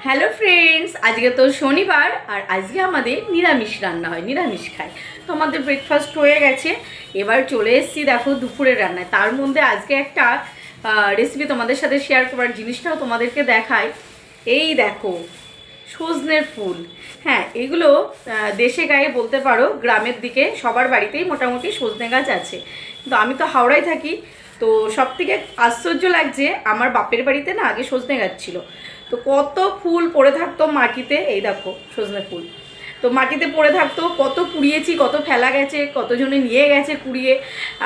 Hello friends, আজকে তো শনিবার আর আজকে আমাদের নিরামিষ রান্না হয়, নিরামিষ খাই। তো আমাদের ব্রেকফাস্ট হয়ে গেছে, এবার চলে এসেছি দেখো দুপুরের রান্নায়। তার মধ্যে আজকে একটা রেসিপি তোমাদের সাথে শেয়ার করার, জিনিসটাও তোমাদেরকে দেখাই। এই দেখো সজনের ফুল। হ্যাঁ, এগুলো দেশে গায়ে বলতে পারো, গ্রামের দিকে সবার বাড়িতেই মোটামুটি সজনে গাছ আছে। কিন্তু আমি তো হাওড়ায় থাকি, তো সব থেকে আশ্চর্য লাগছে, আমার বাপের বাড়িতে না আগে সজনে গাছ ছিল। তো কত ফুল পড়ে থাকতো মাটিতে, এই দেখো সজনে ফুল তো মাটিতে পড়ে থাকতো, কত কুড়িয়েছি, কত ফেলা গেছে, কতজনে নিয়ে গেছে কুড়িয়ে।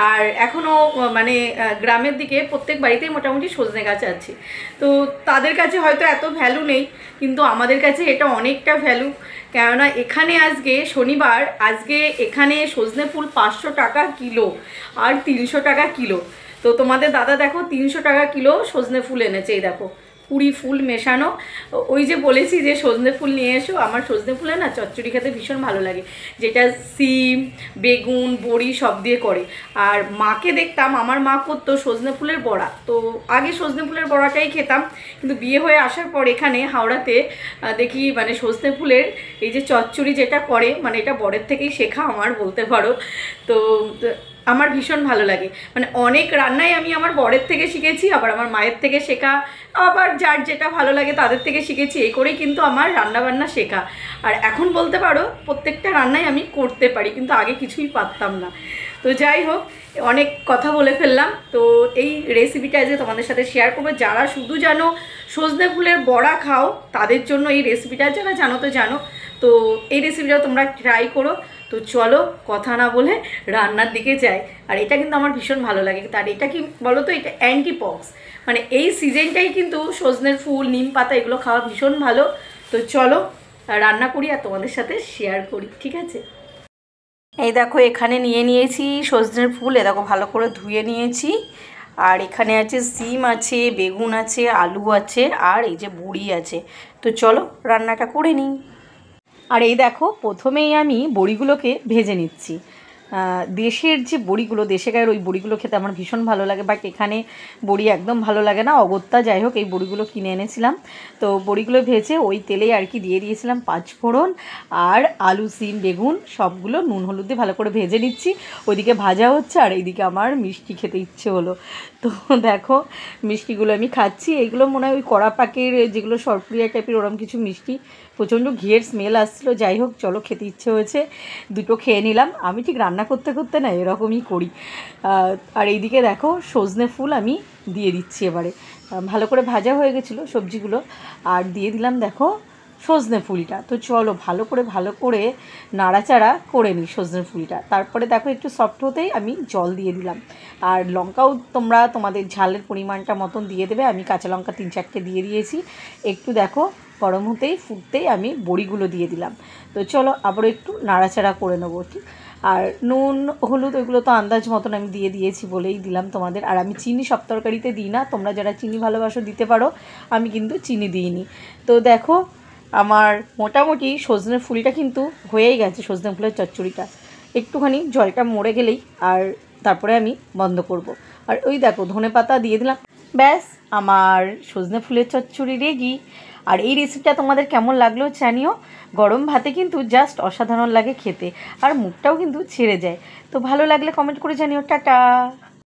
আর এখনও মানে গ্রামের দিকে প্রত্যেক বাড়িতেই মোটামুটি সজনে গাছ আছে। তো তাদের কাছে হয়তো এত ভ্যালু নেই, কিন্তু আমাদের কাছে এটা অনেকটা ভ্যালু। কেননা এখানে আজকে শনিবার, আজকে এখানে সজনে ফুল 500 টাকা কিলো আর 300 টাকা কিলো। তো তোমাদের দাদা দেখো 300 টাকা কিলো সজনে ফুল এনেছে, এই দেখো 20 ফুল মেশানো। ওই যে বলেছি যে সজনে ফুল নিয়ে এসো, আমার সজনে ফুলে না চচ্চড়ি খেতে ভীষণ ভালো লাগে, যেটা সিম, বেগুন, বড়ি সব দিয়ে করে। আর মাকে দেখতাম, আমার মা করতো সজনে ফুলের বড়া। তো আগে সজনে ফুলের বড়াটাই খেতাম, কিন্তু বিয়ে হয়ে আসার পর এখানে হাওড়াতে দেখি মানে সজনে ফুলের এই যে চচ্চড়ি যেটা করে, মানে এটা বরের থেকেই শেখা আমার বলতে পারো। তো আমার ভীষণ ভালো লাগে, মানে অনেক রান্নাই আমি আমার বরের থেকে শিখেছি, আবার আমার মায়ের থেকে শেখা, আবার যার যেটা ভালো লাগে তাদের থেকে শিখেছি। এই করেই কিন্তু আমার রান্নাবান্না শেখা। আর এখন বলতে পারো প্রত্যেকটা রান্নাই আমি করতে পারি, কিন্তু আগে কিছুই পারতাম না। তো যাই হোক, অনেক কথা বলে ফেললাম। তো এই রেসিপিটা আজকে তোমাদের সাথে শেয়ার করবো। যারা শুধু জানো সজনে ফুলের বড়া খাও তাদের জন্য এই রেসিপিটা, যারা জানো তো জানো। তো এই রেসিপিটা তোমরা ট্রাই করো। তো চলো কথা না বলে রান্নার দিকে যাই। আর এটা কিন্তু আমার ভীষণ ভালো লাগে। তার এটা কি বলো তো, এটা অ্যান্টিপক্স, মানে এই সিজনটাই কিন্তু সজনের ফুল, নিম পাতা এগুলো খাওয়া ভীষণ ভালো। তো চলো রান্না করি আর তোমাদের সাথে শেয়ার করি, ঠিক আছে? এই দেখো এখানে নিয়ে নিয়েছি সজনের ফুল, এ দেখো ভালো করে ধুয়ে নিয়েছি। আর এখানে আছে সিম আছে, বেগুন আছে, আলু আছে, আর এই যে বড়ি আছে। তো চলো রান্নাটা করে নিই। আর এই দেখো প্রথমেই আমি বড়িগুলোকে ভেজে নিচ্ছি। দেশের যে বড়িগুলো, দেশে গায়ের ওই বড়িগুলো খেতে আমার ভীষণ ভালো লাগে, বাট এখানে বড়ি একদম ভালো লাগে না, অগত্যা। যাই হোক, এই বড়িগুলো কিনে এনেছিলাম। তো বড়িগুলো ভেজে ওই তেলেই আর কি দিয়ে দিয়েছিলাম 5 ফোড়ন, আর আলু, সিম, বেগুন সবগুলো নুন হলুদ দিয়ে ভালো করে ভেজে নিচ্ছি। ওইদিকে ভাজা হচ্ছে আর এইদিকে আমার মিষ্টি খেতে ইচ্ছে হলো। তো দেখো মিষ্টিগুলো আমি খাচ্ছি। এইগুলো মনে হয় ওই কড়া পাকের যেগুলো সরপুরিয়া টাইপের ওরম কিছু মিষ্টি, প্রচণ্ড ঘিয়ের স্মেল আসছিলো। যাই হোক চলো, খেতে ইচ্ছে হয়েছে, দুটো খেয়ে নিলাম। আমি ঠিক রান্না করতে করতে না এরকমই করি। আর এইদিকে দেখো সজনে ফুল আমি দিয়ে দিচ্ছি এবারে। ভালো করে ভাজা হয়ে গেছিলো সবজিগুলো, আর দিয়ে দিলাম দেখো সজনে ফুলটা। তো চলো ভালো করে নাড়াচাড়া করে নিই সজনে ফুলটা। তারপরে দেখো একটু সফট হতেই আমি জল দিয়ে দিলাম। আর লঙ্কাও তোমরা তোমাদের ঝালের পরিমাণটা মতন দিয়ে দেবে। আমি কাঁচা লঙ্কা 3-4টে দিয়ে দিয়েছি। একটু দেখো গরম হতেই ফুটতেই আমি বড়িগুলো দিয়ে দিলাম। তো চলো আবারও একটু নাড়াচাড়া করে নেবো, ঠিক। আর নুন হলুদ ওইগুলো তো আন্দাজ মতন আমি দিয়ে দিয়েছি বলেই দিলাম তোমাদের। আর আমি চিনি সব তরকারিতে দিই না, তোমরা যারা চিনি ভালোবাসো দিতে পারো, আমি কিন্তু চিনি দিইনি। তো দেখো আমার মোটামুটি সজনে ফুলটা কিন্তু হয়েই গেছে, সজনে ফুলের চচ্চড়িটা। একটুখানি জলটা মরে গেলেই আর তারপরে আমি বন্ধ করব। আর ওই দেখো ধনেপাতা দিয়ে দিলাম, ব্যাস আমার সজনে ফুলের চচ্চড়ি রেডি। আর এই রেসিপিটা তোমাদের কেমন লাগলো জানিও। গরম ভাতে কিন্তু জাস্ট অসাধারণ লাগে খেতে, আর মুখটাও কিন্তু ছেড়ে যায়। তো ভালো লাগলে কমেন্ট করে জানিও। টাটা।